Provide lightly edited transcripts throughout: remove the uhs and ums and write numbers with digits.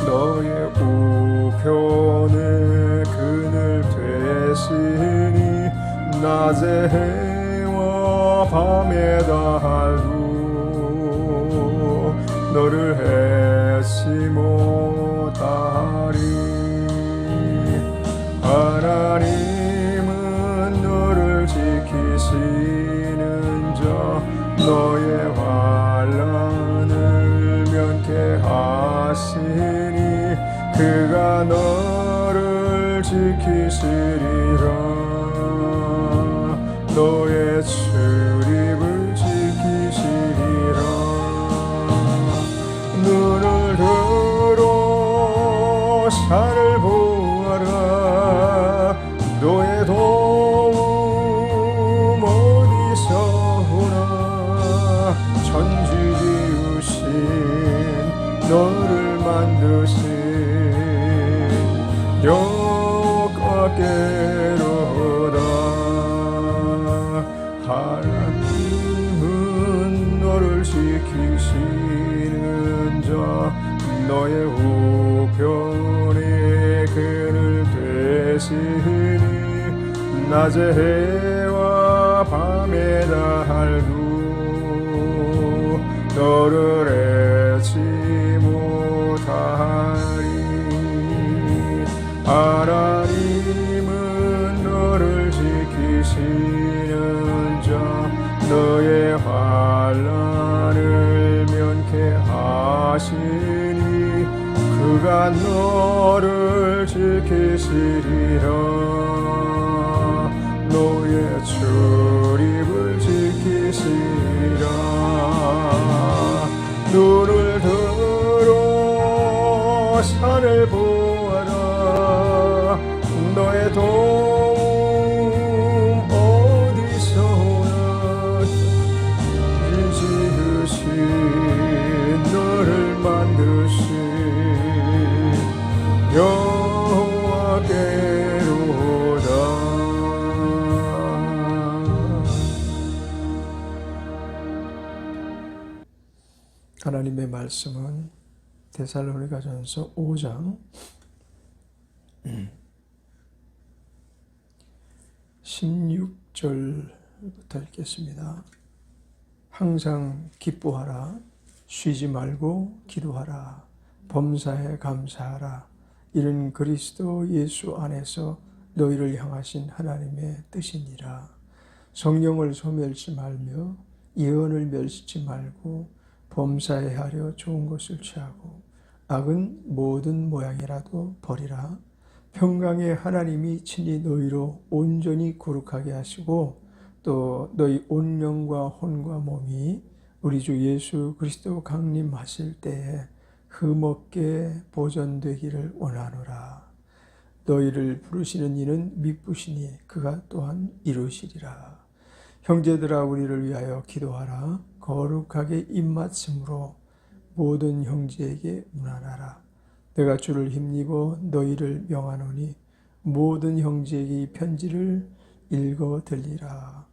너의 우편에 그늘 되시니 낮의 해와 밤의 달도 너를 해치 못하리. 하나님은 너를 지키시는 자 너의 환난을 면케하시니 그가 너를 지키시리라. 너의 출입을 지키시리라. 눈을 들어 산을 보아라. 너의 도움 어디서 오나. 천지 지으신 너를 만드신 여호와께로다. 하나님은 너를 지키시는 자 너의 우편에 그늘 되시니 낮의 해와 밤의 달도 너를 해치 못하리. 하나님은 너를 지키시는 자 너의 환난을 면케하시니 그가 너를 지키시리라. 너의 출입을 지키시리라. 눈을 들어 산을 보아라. 너의 도움 어디서 오나. 지으신 너를 만드신 여호와께로다. 하나님의 말씀은 데살로니가전서 5장 16절부터 읽겠습니다. 항상 기뻐하라. 쉬지 말고 기도하라. 범사에 감사하라. 이는 그리스도 예수 안에서 너희를 향하신 하나님의 뜻이니라. 성령을 소멸치 말며 예언을 멸시치 말고 범사에 하려 좋은 것을 취하고 악은 모든 모양이라도 버리라. 평강의 하나님이 친히 너희로 온전히 거룩하게 하시고 또 너희 온 영과 혼과 몸이 우리 주 예수 그리스도 강림하실 때에 흠없게 보존되기를 원하노라. 너희를 부르시는 이는 미쁘시니 그가 또한 이루시리라. 형제들아 우리를 위하여 기도하라. 거룩하게 입맞춤으로 모든 형제에게 문안하라. 내가 주를 힘입어 너희를 명하노니 모든 형제에게 이 편지를 읽어 들리라.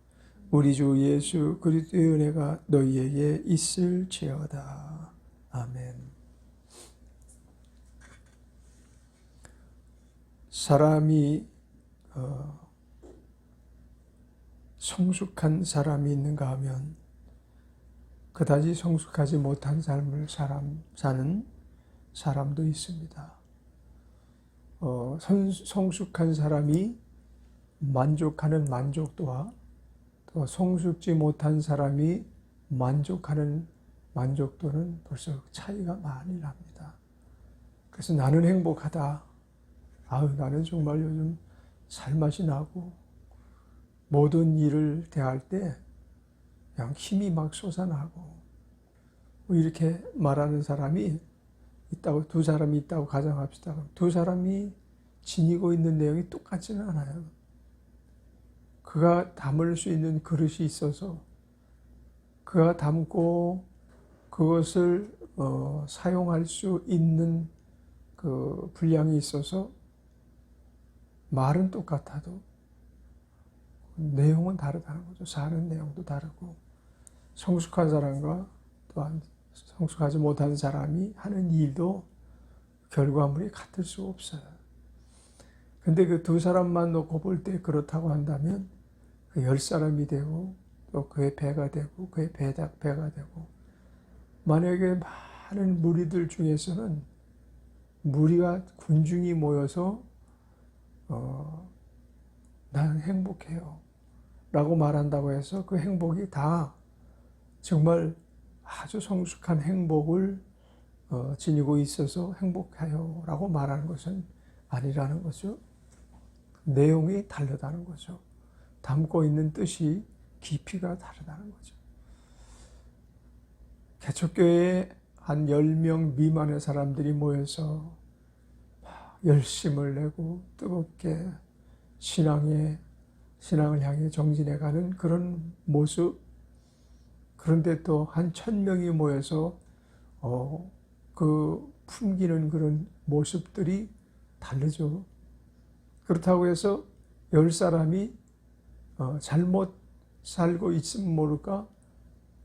우리 주 예수 그리스도의 은혜가 너희에게 있을지어다. 아멘. 사람이 성숙한 사람이 있는가 하면 그다지 성숙하지 못한 삶을 사는 사람도 있습니다. 성숙한 사람이 만족하는 만족도와 또 성숙지 못한 사람이 만족하는 만족도는 벌써 차이가 많이 납니다. 그래서 나는 행복하다. 나는 정말 요즘 살맛이 나고 모든 일을 대할 때 그냥 힘이 막 솟아나고 이렇게 말하는 사람이 있다고, 두 사람이 있다고 가정합시다. 두 사람이 지니고 있는 내용이 똑같지는 않아요. 그가 담을 수 있는 그릇이 있어서 그가 담고 그것을 사용할 수 있는 그 분량이 있어서 말은 똑같아도 내용은 다르다는 거죠. 사는 내용도 다르고 성숙한 사람과 또한 성숙하지 못한 사람이 하는 일도 결과물이 같을 수 없어요. 근데 그 두 사람만 놓고 볼 때 그렇다고 한다면 그 10사람이 되고 또 그의 배가 되고 그의 배가 되고, 만약에 많은 무리들 중에서는 무리가 군중이 모여서 나는 행복해요 라고 말한다고 해서 그 행복이 다 정말 아주 성숙한 행복을 지니고 있어서 행복해요 라고 말하는 것은 아니라는 거죠. 내용이 다르다는 거죠. 담고 있는 뜻이 깊이가 다르다는 거죠. 개척교회에 한 10명 미만의 사람들이 모여서 열심을 내고 뜨겁게 신앙을 향해 정진해가는 그런 모습, 그런데 또 한 1000명이 모여서 그 풍기는 그런 모습들이 다르죠. 그렇다고 해서 10사람이 잘못 살고 있으면 모를까,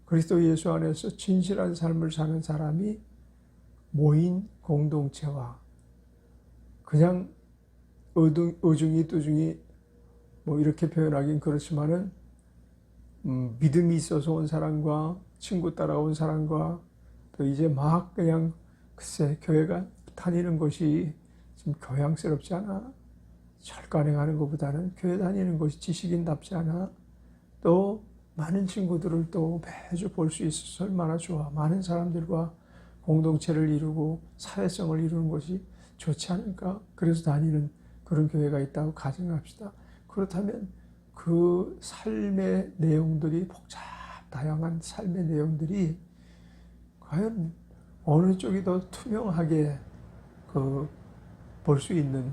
그리스도 예수 안에서 진실한 삶을 사는 사람이 모인 공동체와 그냥 어중이 뚜중이 뭐 이렇게 표현하긴 그렇지만은 믿음이 있어서 온 사람과 친구 따라온 사람과 또 이제 막 그냥 글쎄 교회가 다니는 것이 좀 교양스럽지 않아? 철간에 가는 것보다는 교회 다니는 것이 지식인답지 않아? 또 많은 친구들을 또 매주 볼 수 있어서 얼마나 좋아. 많은 사람들과 공동체를 이루고 사회성을 이루는 것이 좋지 않을까? 그래서 다니는 그런 교회가 있다고 가정합시다. 그렇다면 그 삶의 내용들이 다양한 삶의 내용들이 과연 어느 쪽이 더 투명하게 볼 수 있는,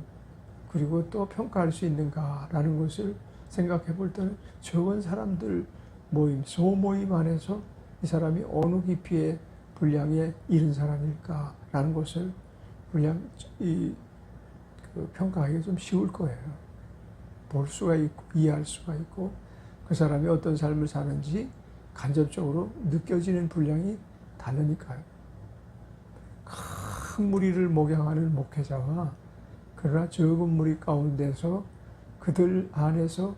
그리고 또 평가할 수 있는가라는 것을 생각해 볼 때는 적은 사람들 모임, 소모임 안에서 이 사람이 어느 깊이의 분량에 이른 사람일까라는 것을 평가하기가 좀 쉬울 거예요. 볼 수가 있고 이해할 수가 있고 그 사람이 어떤 삶을 사는지 간접적으로 느껴지는 분량이 다르니까요. 큰 무리를 목양하는 목회자와 그러나 적은 무리 가운데서 그들 안에서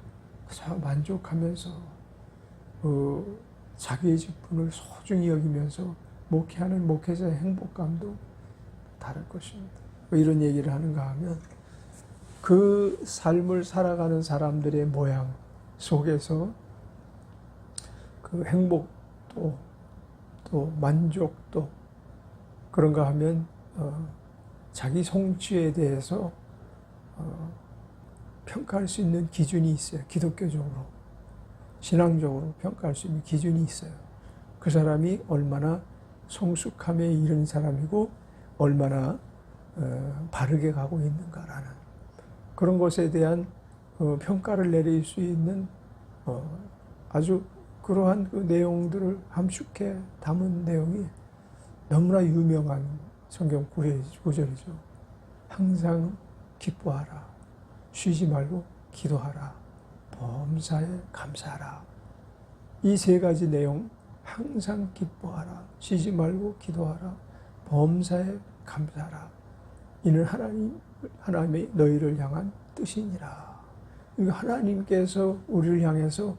그저 만족하면서 자기의 직분을 소중히 여기면서 목회하는 목회자의 행복감도 다를 것입니다. 왜 이런 얘기를 하는가 하면 그 삶을 살아가는 사람들의 모양 속에서 그 행복도 또 만족도 그런가 하면 자기 성취에 대해서 평가할 수 있는 기준이 있어요. 기독교적으로, 신앙적으로 평가할 수 있는 기준이 있어요. 그 사람이 얼마나 성숙함에 이른 사람이고 얼마나 바르게 가고 있는가라는 그런 것에 대한 평가를 내릴 수 있는 아주 그러한 그 내용들을 함축해 담은 내용이 너무나 유명한 성경 구절이죠. 항상 기뻐하라. 쉬지 말고 기도하라. 범사에 감사하라. 이 세 가지 내용, 항상 기뻐하라. 쉬지 말고 기도하라. 범사에 감사하라. 이는 하나님의 너희를 향한 뜻이니라. 하나님께서 우리를 향해서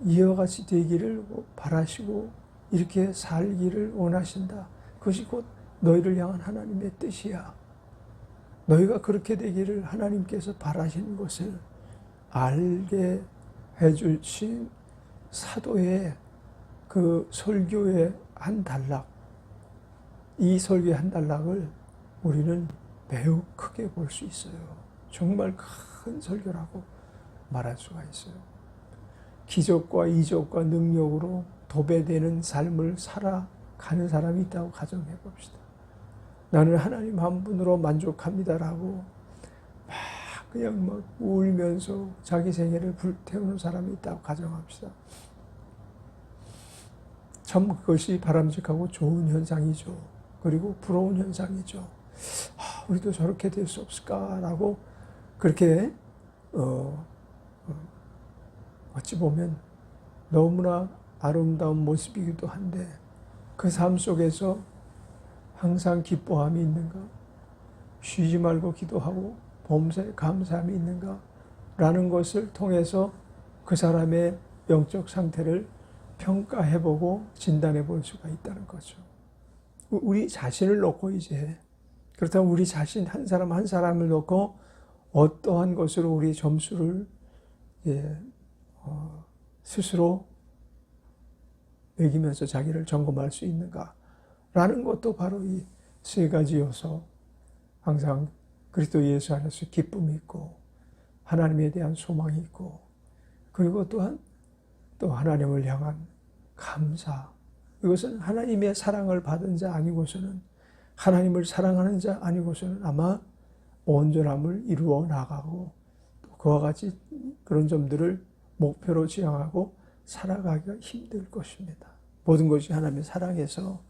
이와 같이 되기를 바라시고 이렇게 살기를 원하신다. 그것이 곧 너희를 향한 하나님의 뜻이야. 너희가 그렇게 되기를 하나님께서 바라시는 것을 알게 해주신 사도의 그 설교의 한 단락, 이 설교의 한 단락을 우리는 매우 크게 볼 수 있어요. 정말 큰 설교라고 말할 수가 있어요. 기적과 이적과 능력으로 도배되는 삶을 살아가는 사람이 있다고 가정해 봅시다. 나는 하나님 한 분으로 만족합니다라고 그냥 막 울면서 자기 생애를 불태우는 사람이 있다고 가정합시다. 참 그것이 바람직하고 좋은 현상이죠. 그리고 부러운 현상이죠. 우리도 저렇게 될 수 없을까라고 그렇게 어찌 보면 너무나 아름다운 모습이기도 한데 그 삶 속에서 항상 기뻐함이 있는가? 쉬지 말고 기도하고 범사에 감사함이 있는가? 라는 것을 통해서 그 사람의 영적 상태를 평가해보고 진단해 볼 수가 있다는 거죠. 우리 자신을 놓고 이제 그렇다면 우리 자신 한 사람 한 사람을 놓고 어떠한 것으로 우리 점수를 스스로 매기면서 자기를 점검할 수 있는가라는 것도 바로 이 세 가지 요소, 항상 그리스도 예수 안에서 기쁨이 있고 하나님에 대한 소망이 있고 그리고 또한 또 하나님을 향한 감사, 이것은 하나님의 사랑을 받은 자 아니고서는 하나님을 사랑하는 자 아니고서는 아마 온전함을 이루어 나가고 또 그와 같이 그런 점들을 목표로 지향하고 살아가기가 힘들 것입니다. 모든 것이 하나님의 사랑에서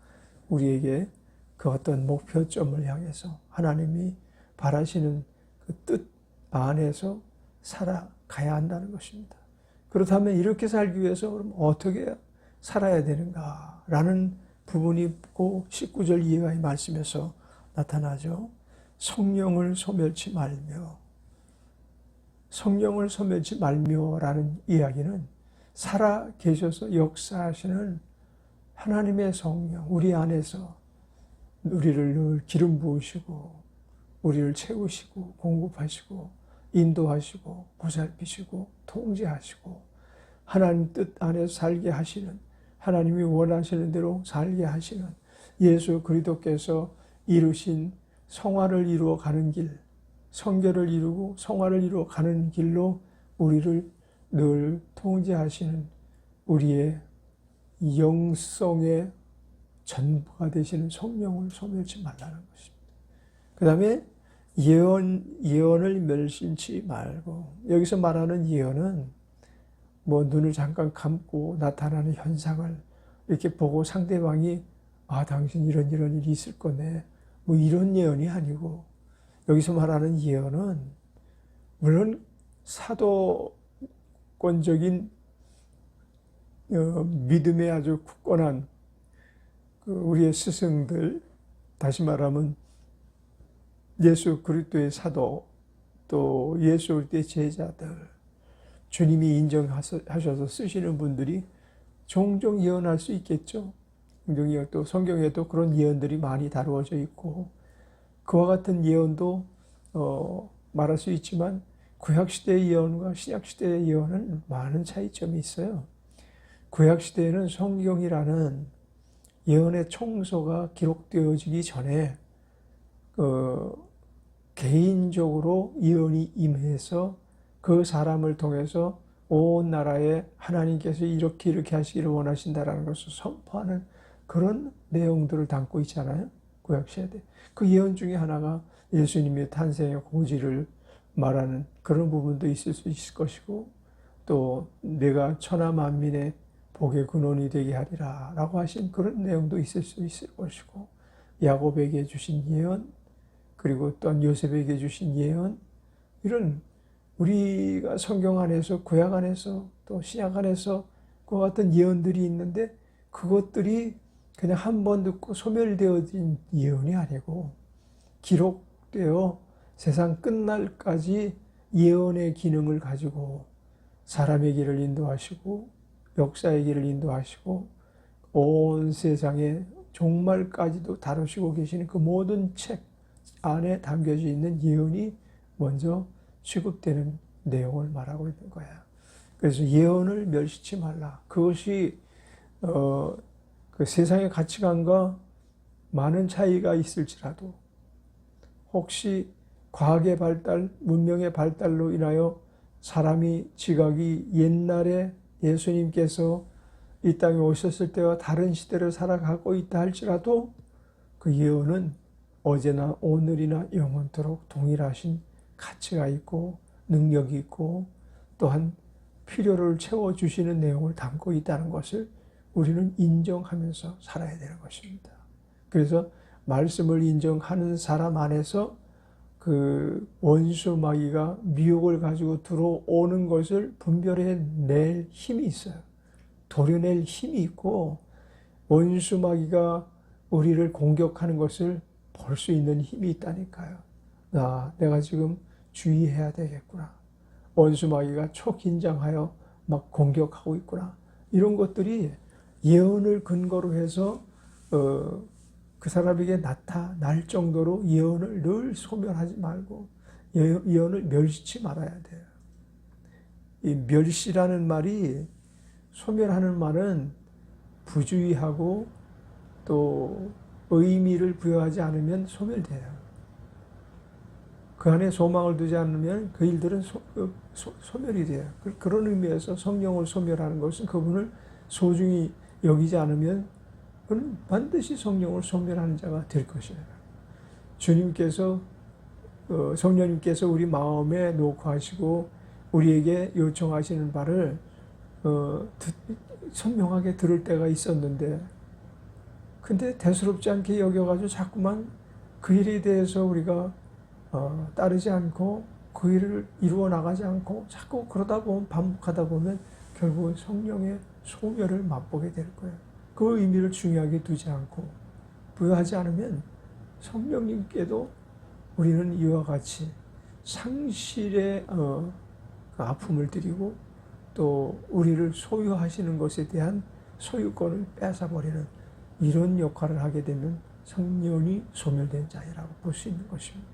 우리에게 그 어떤 목표점을 향해서 하나님이 바라시는 그 뜻 안에서 살아가야 한다는 것입니다. 그렇다면 이렇게 살기 위해서 그럼 어떻게 살아야 되는가라는 부분이 고 19절 이하의 말씀에서 나타나죠. 성령을 소멸치 말며. 성령을 소멸치 말며라는 이야기는 살아 계셔서 역사하시는 하나님의 성령, 우리 안에서 우리를 늘 기름 부으시고 우리를 채우시고 공급하시고 인도하시고 보살피시고 통제하시고 하나님 뜻 안에서 살게 하시는, 하나님이 원하시는 대로 살게 하시는 예수 그리스도께서 이루신 성화를 이루어 가는 길, 성결을 이루고 성화를 이루어 가는 길로 우리를 늘 통제하시는 우리의 영성의 전부가 되시는 성령을 소멸치 말라는 것입니다. 그 다음에 예언을 멸신치 말고, 여기서 말하는 예언은 뭐 눈을 잠깐 감고 나타나는 현상을 이렇게 보고 상대방이 당신 이런 일이 있을 거네, 뭐 이런 예언이 아니고, 여기서 말하는 예언은 물론 사도권적인 믿음에 아주 굳건한 우리의 스승들, 다시 말하면 예수 그리스도의 사도, 또 예수 그리스도의 제자들, 주님이 인정하셔서 쓰시는 분들이 종종 예언할 수 있겠죠. 종종 또 성경에도 그런 예언들이 많이 다루어져 있고 그와 같은 예언도 말할 수 있지만 구약시대의 예언과 신약시대의 예언은 많은 차이점이 있어요. 구약시대에는 성경이라는 예언의 총소가 기록되어지기 전에 개인적으로 예언이 임해서 그 사람을 통해서 온 나라에 하나님께서 이렇게 하시기를 원하신다라는 것을 선포하는 그런 내용들을 담고 있잖아요. 구약시대. 그 예언 중에 하나가 예수님의 탄생의 고지를 말하는 그런 부분도 있을 수 있을 것이고, 또 내가 천하 만민의 복의 근원이 되게 하리라 라고 하신 그런 내용도 있을 수 있을 것이고, 야곱에게 주신 예언, 그리고 또한 요셉에게 주신 예언, 이런 우리가 성경 안에서 구약 안에서 또 신약 안에서 그와 같은 예언들이 있는데 그것들이 그냥 한 번 듣고 소멸되어진 예언이 아니고 기록되어 세상 끝날까지 예언의 기능을 가지고 사람의 길을 인도하시고 역사의 길을 인도하시고 온 세상의 종말까지도 다루시고 계시는 그 모든 책 안에 담겨져 있는 예언이 먼저 취급되는 내용을 말하고 있는 거야. 그래서 예언을 멸시치 말라. 그것이 그 세상의 가치관과 많은 차이가 있을지라도 혹시 과학의 발달, 문명의 발달로 인하여 사람이 지각이 옛날에 예수님께서 이 땅에 오셨을 때와 다른 시대를 살아가고 있다 할지라도 그 예언은 어제나 오늘이나 영원토록 동일하신 가치가 있고 능력이 있고 또한 필요를 채워주시는 내용을 담고 있다는 것을 우리는 인정하면서 살아야 되는 것입니다. 그래서 말씀을 인정하는 사람 안에서 그 원수 마귀가 미혹을 가지고 들어오는 것을 분별해낼 힘이 있어요. 도려낼 힘이 있고 원수 마귀가 우리를 공격하는 것을 볼 수 있는 힘이 있다니까요. 내가 지금 주의해야 되겠구나. 원수마귀가 초긴장하여 막 공격하고 있구나. 이런 것들이 예언을 근거로 해서 그 사람에게 나타날 정도로 예언을 늘 소멸하지 말고 예언을 멸시치 말아야 돼요. 이 멸시라는 말이, 소멸하는 말은 부주의하고 또 의미를 부여하지 않으면 소멸돼요. 그 안에 소망을 두지 않으면 그 일들은 소멸이 돼요. 그런 의미에서 성령을 소멸하는 것은 그분을 소중히 여기지 않으면 그는 반드시 성령을 소멸하는 자가 될 것이에요. 주님께서, 성령님께서 우리 마음에 녹화하시고 우리에게 요청하시는 바를 선명하게 들을 때가 있었는데, 근데 대수롭지 않게 여겨가지고 자꾸만 그 일에 대해서 우리가 따르지 않고 그 일을 이루어 나가지 않고 자꾸 그러다 보면, 반복하다 보면 결국은 성령의 소멸을 맛보게 될 거예요. 그 의미를 중요하게 두지 않고 부여하지 않으면 성령님께도 우리는 이와 같이 상실의 아픔을 드리고 또 우리를 소유하시는 것에 대한 소유권을 뺏어버리는 이런 역할을 하게 되면 성령이 소멸된 자이라고 볼 수 있는 것입니다.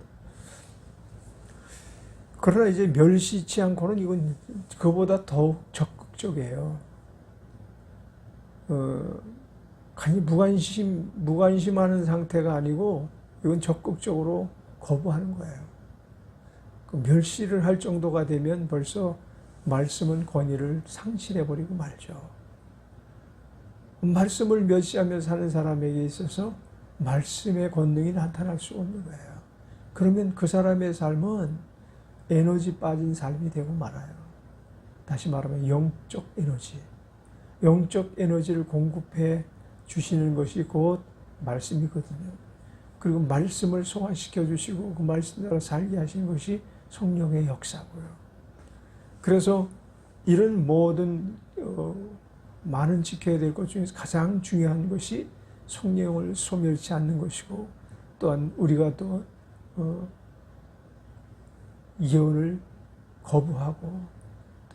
그러나 이제 멸시치 않고는 이건 그보다 더욱 적극적이에요. 간이 무관심하는 상태가 아니고 이건 적극적으로 거부하는 거예요. 그 멸시를 할 정도가 되면 벌써 말씀은 권위를 상실해버리고 말죠. 말씀을 멸시하며 사는 사람에게 있어서 말씀의 권능이 나타날 수 없는 거예요. 그러면 그 사람의 삶은 에너지 빠진 삶이 되고 말아요. 다시 말하면 영적 에너지. 영적 에너지를 공급해 주시는 것이 곧 말씀이거든요. 그리고 말씀을 소화시켜 주시고 그 말씀대로 살게 하시는 것이 성령의 역사고요. 그래서 이런 모든 많은 지켜야 될 것 중에서 가장 중요한 것이 성령을 소멸치 않는 것이고, 또한 우리가 또 예언을 거부하고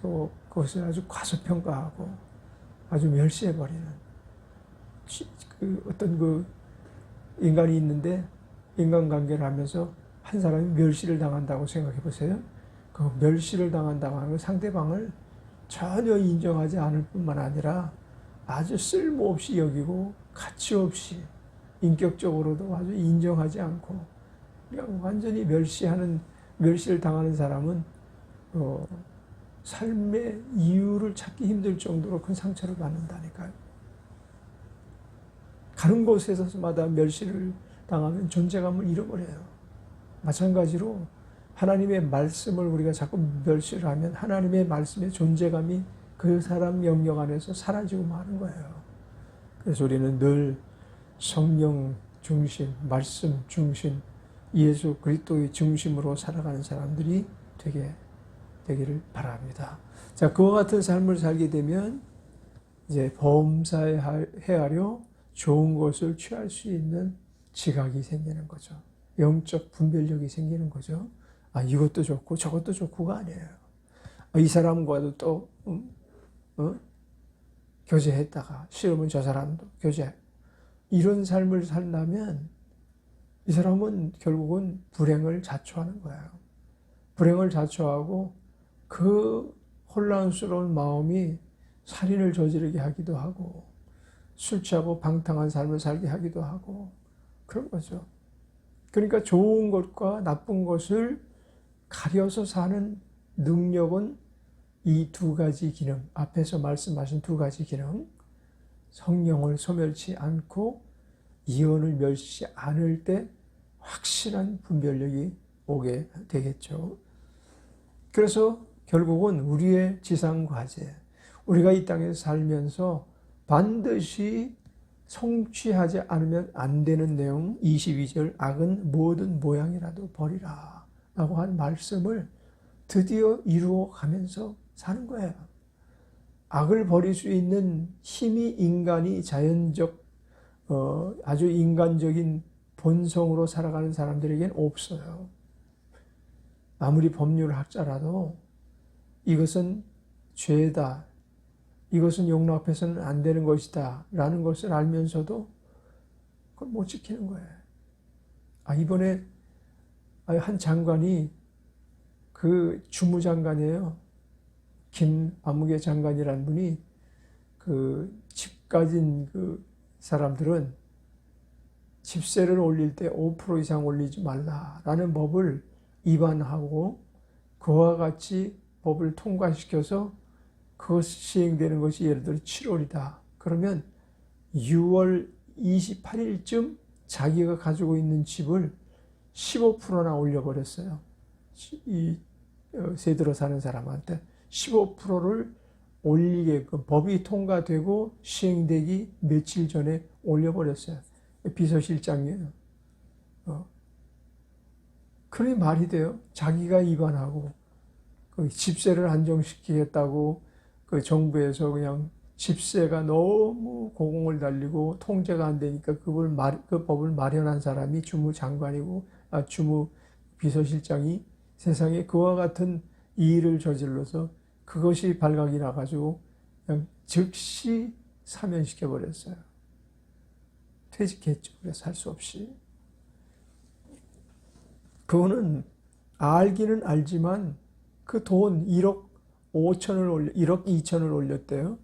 또 그것을 아주 과소평가하고 아주 멸시해버리는 어떤 그 인간이 있는데, 인간관계를 하면서 한 사람이 멸시를 당한다고 생각해 보세요. 그 멸시를 당한다고 하는 상대방을 전혀 인정하지 않을 뿐만 아니라 아주 쓸모없이 여기고 가치없이, 인격적으로도 아주 인정하지 않고 그냥 완전히 멸시를 당하는 사람은 삶의 이유를 찾기 힘들 정도로 큰 상처를 받는다니까요. 가는 곳에서마다 멸시를 당하면 존재감을 잃어버려요. 마찬가지로 하나님의 말씀을 우리가 자꾸 멸시를 하면 하나님의 말씀의 존재감이 그 사람 영역 안에서 사라지고 마는 거예요. 그래서 우리는 늘 성령 중심, 말씀 중심, 예수 그리스도의 중심으로 살아가는 사람들이 되기를 바랍니다. 자, 그와 같은 삶을 살게 되면 이제 범사에 좋은 것을 취할 수 있는 지각이 생기는 거죠. 영적 분별력이 생기는 거죠. 이것도 좋고 저것도 좋고가 아니에요. 이 사람과도 또 교제했다가 싫으면 저 사람도 교제. 이런 삶을 살려면 이 사람은 결국은 불행을 자초하는 거예요. 불행을 자초하고 그 혼란스러운 마음이 살인을 저지르게 하기도 하고 술 취하고 방탕한 삶을 살게 하기도 하고 그런 거죠. 그러니까 좋은 것과 나쁜 것을 가려서 사는 능력은 이 두 가지 기능, 앞에서 말씀하신 두 가지 기능, 성령을 소멸치 않고 예언을 멸시하지 않을 때 확실한 분별력이 오게 되겠죠. 그래서 결국은 우리의 지상과제, 우리가 이 땅에서 살면서 반드시 성취하지 않으면 안 되는 내용, 22절, 악은 모든 모양이라도 버리라 라고 한 말씀을 드디어 이루어 가면서 사는 거예요. 악을 버릴 수 있는 힘이 인간이 자연적, 아주 인간적인 본성으로 살아가는 사람들에게는 없어요. 아무리 법률학자라도 이것은 죄다, 이것은 용납해서는 안 되는 것이다 라는 것을 알면서도 그걸 못 지키는 거예요. 이번에 한 장관이, 그 주무장관이에요. 김아무개 장관이라는 분이, 그 집 가진 그 사람들은 집세를 올릴 때 5% 이상 올리지 말라라는 법을 위반하고 그와 같이 법을 통과시켜서 그것이 시행되는 것이 예를 들어 7월이다. 그러면 6월 28일쯤 자기가 가지고 있는 집을 15%나 올려버렸어요. 세들어 사는 사람한테 15%를 올리게끔 법이 통과되고 시행되기 며칠 전에 올려버렸어요. 비서실장이에요. 그게 말이 돼요? 자기가 위반하고 그 집세를 안정시키겠다고 그 정부에서 그냥 집세가 너무 고공을 달리고 통제가 안 되니까 그 법을 마련한 사람이 주무장관이고, 주무 비서실장이 세상에 그와 같은 이 일을 저질러서 그것이 발각이 나가지고 그냥 즉시 사면시켜 버렸어요. 퇴직했죠. 그래서 할 수 없이. 그거는 알기는 알지만 그 돈 1억 5천을 1억 2천을 올렸대요.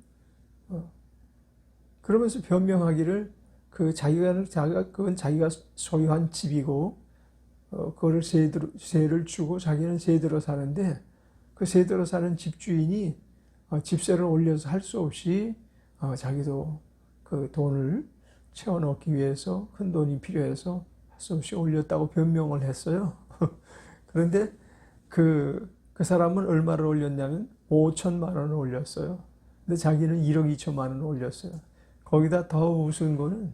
그러면서 변명하기를 그건 자기가 소유한 집이고, 그거를 세를 주고 자기는 세 들어 사는데, 그 세 들어 사는 집주인이 집세를 올려서 할 수 없이 자기도 그 돈을 채워 넣기 위해서 큰 돈이 필요해서 할 수 없이 올렸다고 변명을 했어요. 그런데 그 사람은 얼마를 올렸냐면 5천만 원을 올렸어요. 근데 자기는 1억 2천만 원을 올렸어요. 거기다 더 우스운 거는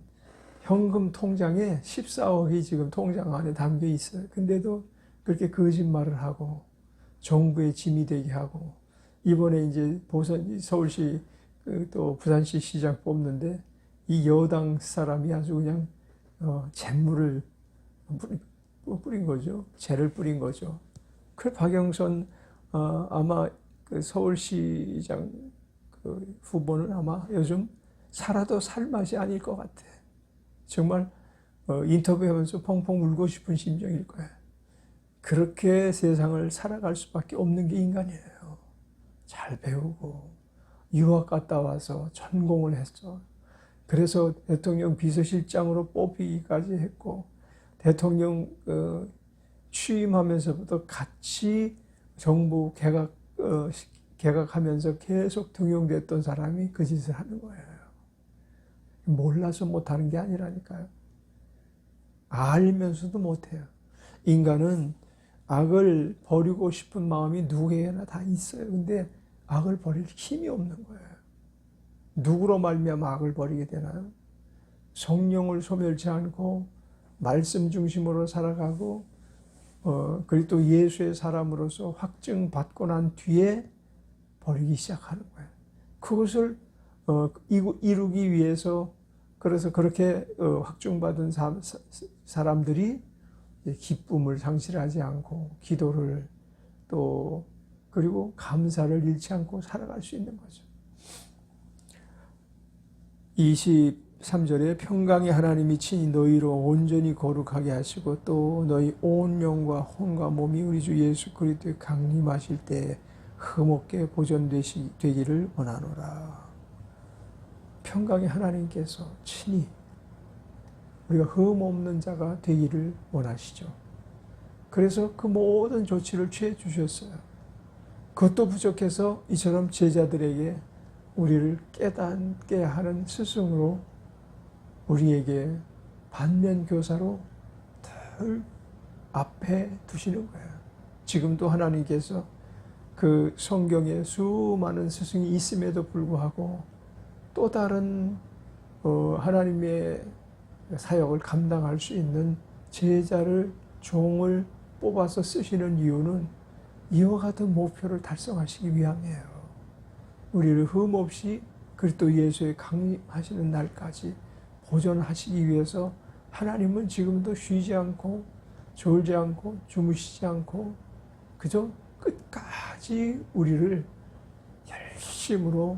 현금 통장에 14억이 지금 통장 안에 담겨 있어요. 근데도 그렇게 거짓말을 하고 정부의 짐이 되게 하고, 이번에 이제 서울시 또 부산시 시장 뽑는데 이 여당 사람이 아주 그냥 잿물을 뿌린 거죠. 재를 뿌린 거죠. 그 박영선 아마 그 서울시장 그 후보는 아마 요즘 살아도 살 맛이 아닐 것 같아. 정말 인터뷰하면서 펑펑 울고 싶은 심정일 거야. 그렇게 세상을 살아갈 수밖에 없는 게 인간이에요. 잘 배우고 유학 갔다 와서 전공을 했어. 그래서 대통령 비서실장으로 뽑히기까지 했고, 대통령 취임하면서부터 같이 정부 개각하면서 계속 등용됐던 사람이 그 짓을 하는 거예요. 몰라서 못하는 게 아니라니까요. 알면서도 못해요. 인간은 악을 버리고 싶은 마음이 누구에게나 다 있어요. 근데 악을 버릴 힘이 없는 거예요. 누구로 말미암아 악을 버리게 되나요? 성령을 소멸치 않고 말씀 중심으로 살아가고, 그리고 또 예수의 사람으로서 확증받고 난 뒤에 버리기 시작하는 거예요. 그것을 이루기 위해서, 그래서 그렇게 확증받은 사람들이 기쁨을 상실하지 않고 기도를 또 그리고 감사를 잃지 않고 살아갈 수 있는 거죠. 23절에 평강의 하나님이 친히 너희로 온전히 거룩하게 하시고 또 너희 온 영과 혼과 몸이 우리 주 예수 그리스도의 강림하실 때 흠없게 보존되기를 원하노라. 평강의 하나님께서 친히 우리가 흠없는 자가 되기를 원하시죠. 그래서 그 모든 조치를 취해 주셨어요. 그것도 부족해서 이처럼 제자들에게 우리를 깨닫게 하는 스승으로 우리에게 반면교사로 늘 앞에 두시는 거예요. 지금도 하나님께서 그 성경에 수많은 스승이 있음에도 불구하고 또 다른 하나님의 사역을 감당할 수 있는 제자를, 종을 뽑아서 쓰시는 이유는 이와 같은 목표를 달성하시기 위함이에요. 우리를 흠없이 그리스도 예수의 강림하시는 날까지 보존하시기 위해서 하나님은 지금도 쉬지 않고 졸지 않고 주무시지 않고 그저 끝까지 우리를 열심으로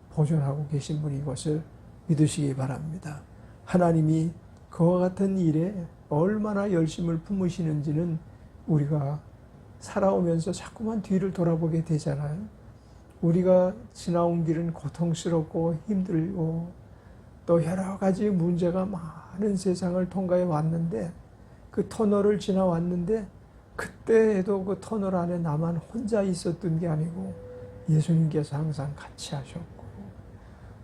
보존하고 계신 분인 것을 믿으시기 바랍니다. 하나님이 그와 같은 일에 얼마나 열심을 품으시는지는 우리가 살아오면서 자꾸만 뒤를 돌아보게 되잖아요. 우리가 지나온 길은 고통스럽고 힘들고 또 여러 가지 문제가 많은 세상을 통과해 왔는데, 그 터널을 지나왔는데 그때에도 그 터널 안에 나만 혼자 있었던 게 아니고 예수님께서 항상 같이 하셨고,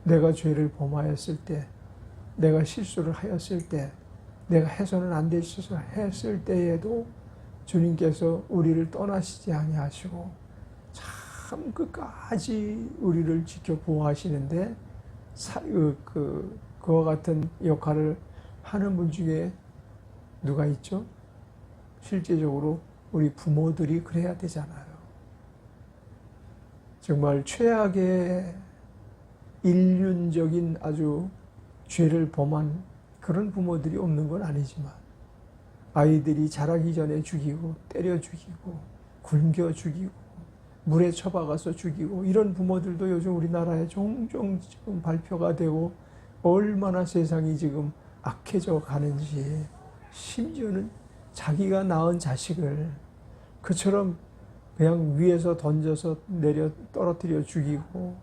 내가 죄를 범하였을 때, 내가 실수를 하였을 때, 내가 해서는 안 될 짓을 했을 때에도 주님께서 우리를 떠나시지 아니하시고 참 끝까지 우리를 지켜 보호하시는데, 그와 같은 역할을 하는 분 중에 누가 있죠? 실제적으로 우리 부모들이 그래야 되잖아요. 정말 최악의 인륜적인 아주 죄를 범한 그런 부모들이 없는 건 아니지만, 아이들이 자라기 전에 죽이고 때려 죽이고 굶겨 죽이고 물에 처박아서 죽이고, 이런 부모들도 요즘 우리나라에 종종 지금 발표가 되고 얼마나 세상이 지금 악해져 가는지, 심지어는 자기가 낳은 자식을 그처럼 그냥 위에서 던져서 내려 떨어뜨려 죽이고,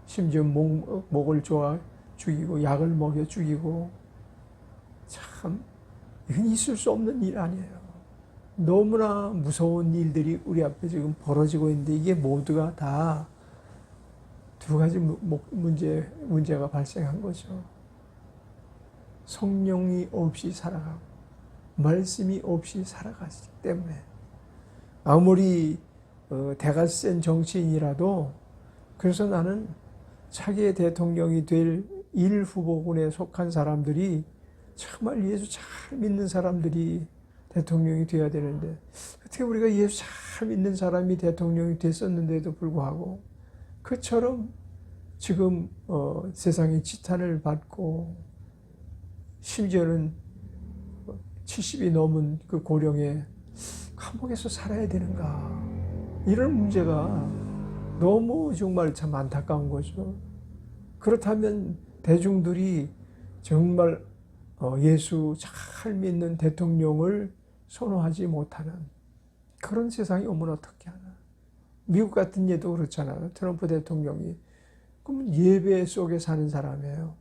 심지어 목을 조아 죽이고 약을 먹여 죽이고, 참 이건 있을 수 없는 일 아니에요. 너무나 무서운 일들이 우리 앞에 지금 벌어지고 있는데, 이게 모두가 다 두 가지 문제가 발생한 거죠. 성령이 없이 살아가고 말씀이 없이 살아가기 때문에, 아무리 대가 센 정치인이라도, 그래서 나는 차기의 대통령이 될 1후보군에 속한 사람들이, 정말 예수 잘 믿는 사람들이 대통령이 되어야 되는데, 어떻게 우리가 예수 잘 믿는 사람이 대통령이 됐었는데도 불구하고 그처럼 지금 세상이 지탄을 받고, 심지어는 70이 넘은 그 고령에 감옥에서 살아야 되는가, 이런 문제가 너무 정말 참 안타까운 거죠. 그렇다면 대중들이 정말 예수 잘 믿는 대통령을 선호하지 못하는 그런 세상이 오면 어떻게 하나. 미국 같은 예도 그렇잖아요. 트럼프 대통령이 그럼 예배 속에 사는 사람이에요.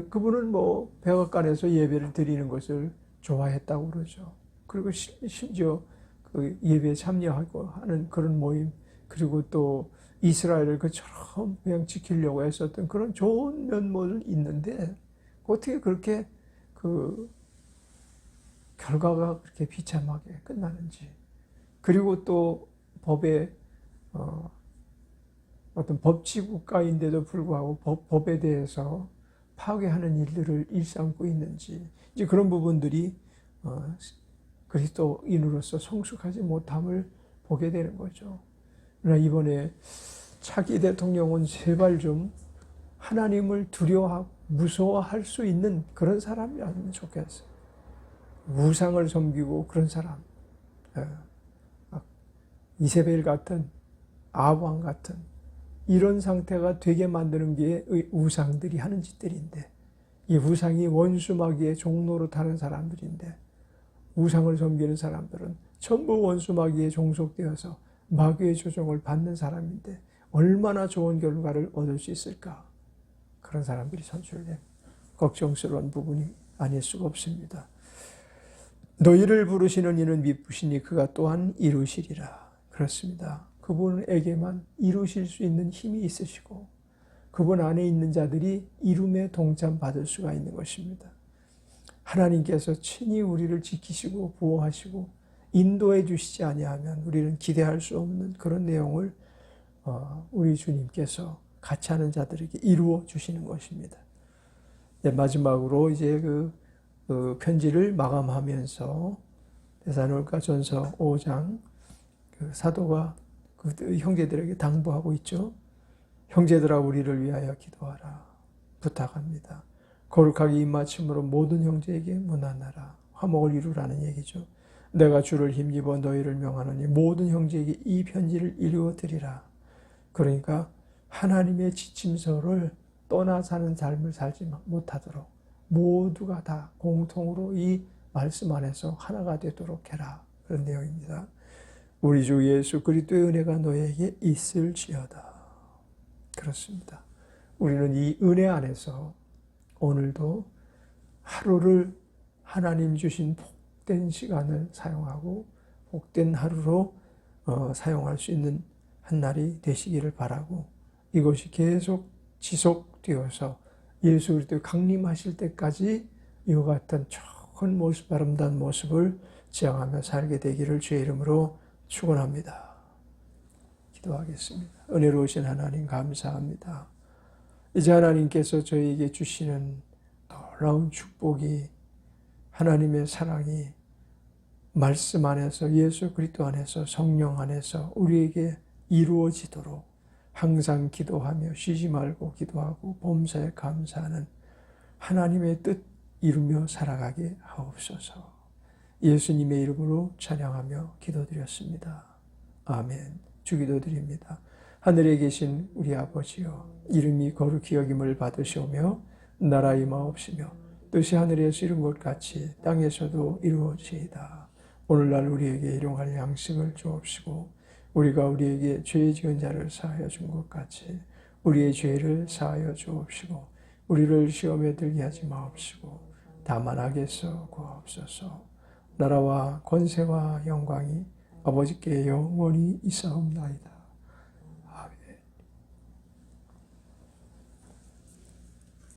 그분은 뭐 백악관에서 예배를 드리는 것을 좋아했다고 그러죠. 그리고 심지어 그 예배에 참여하고 하는 그런 모임, 그리고 또 이스라엘을 그처럼 그냥 지키려고 했었던 그런 좋은 면모는 있는데, 어떻게 그렇게 그 결과가 그렇게 비참하게 끝나는지. 그리고 또 법에 어떤 법치국가인데도 불구하고 법에 대해서 파괴하는 일들을 일삼고 있는지, 이제 그런 부분들이 그리스도인으로서 성숙하지 못함을 보게 되는 거죠. 그러나 이번에 차기 대통령은 제발 좀 하나님을 두려워하고 무서워할 수 있는 그런 사람이었으면 좋겠어요. 우상을 섬기고 그런 사람, 이세벨 같은, 아합 같은 이런 상태가 되게 만드는 게 우상들이 하는 짓들인데, 이 우상이 원수마귀의 종로로 타는 사람들인데, 우상을 섬기는 사람들은 전부 원수마귀에 종속되어서 마귀의 조종을 받는 사람인데 얼마나 좋은 결과를 얻을 수 있을까. 그런 사람들이 선출된 걱정스러운 부분이 아닐 수가 없습니다. 너희를 부르시는 이는 미쁘시니 그가 또한 이루시리라. 그렇습니다. 그분에게만 이루실 수 있는 힘이 있으시고, 그분 안에 있는 자들이 이룸에 동참받을 수가 있는 것입니다. 하나님께서 친히 우리를 지키시고 보호하시고 인도해 주시지 아니하면 우리는 기대할 수 없는 그런 내용을 우리 주님께서 같이 하는 자들에게 이루어 주시는 것입니다. 마지막으로 이제 그 편지를 마감하면서 데살로니가전서 5장 그 사도가 그 형제들에게 당부하고 있죠. 형제들아 우리를 위하여 기도하라. 부탁합니다. 거룩하게 입맞춤으로 모든 형제에게 문안하라. 화목을 이루라는 얘기죠. 내가 주를 힘입어 너희를 명하노니 모든 형제에게 이 편지를 읽어드리라. 그러니까 하나님의 지침서를 떠나 사는 삶을 살지 못하도록 모두가 다 공통으로 이 말씀 안에서 하나가 되도록 해라. 그런 내용입니다. 우리 주 예수 그리스도의 은혜가 너에게 있을지어다. 그렇습니다. 우리는 이 은혜 안에서 오늘도 하루를 하나님 주신 복된 시간을 사용하고 복된 하루로 사용할 수 있는 한 날이 되시기를 바라고, 이것이 계속 지속되어서 예수 그리스도 강림하실 때까지 이와 같은 좋은 모습, 아름다운 모습을 지향하며 살게 되기를 주의 이름으로 축원합니다. 기도하겠습니다. 은혜로우신 하나님 감사합니다. 이제 하나님께서 저희에게 주시는 놀라운 축복이, 하나님의 사랑이 말씀 안에서, 예수 그리스도 안에서, 성령 안에서 우리에게 이루어지도록 항상 기도하며 쉬지 말고 기도하고 범사에 감사하는 하나님의 뜻 이루며 살아가게 하옵소서. 예수님의 이름으로 찬양하며 기도드렸습니다. 아멘. 주기도 드립니다. 하늘에 계신 우리 아버지여, 이름이 거룩히 여김을 받으시오며 나라 임하옵시며 뜻이 하늘에서 이룬 것 같이 땅에서도 이루어지이다. 오늘날 우리에게 일용할 양식을 주옵시고 우리가 우리에게 죄 지은 자를 사하여 준 것 같이 우리의 죄를 사하여 주옵시고 우리를 시험에 들게 하지 마옵시고 다만 악에서 구하옵소서. 나라와 권세와 영광이 아버지께 영원히 있사옵나이다.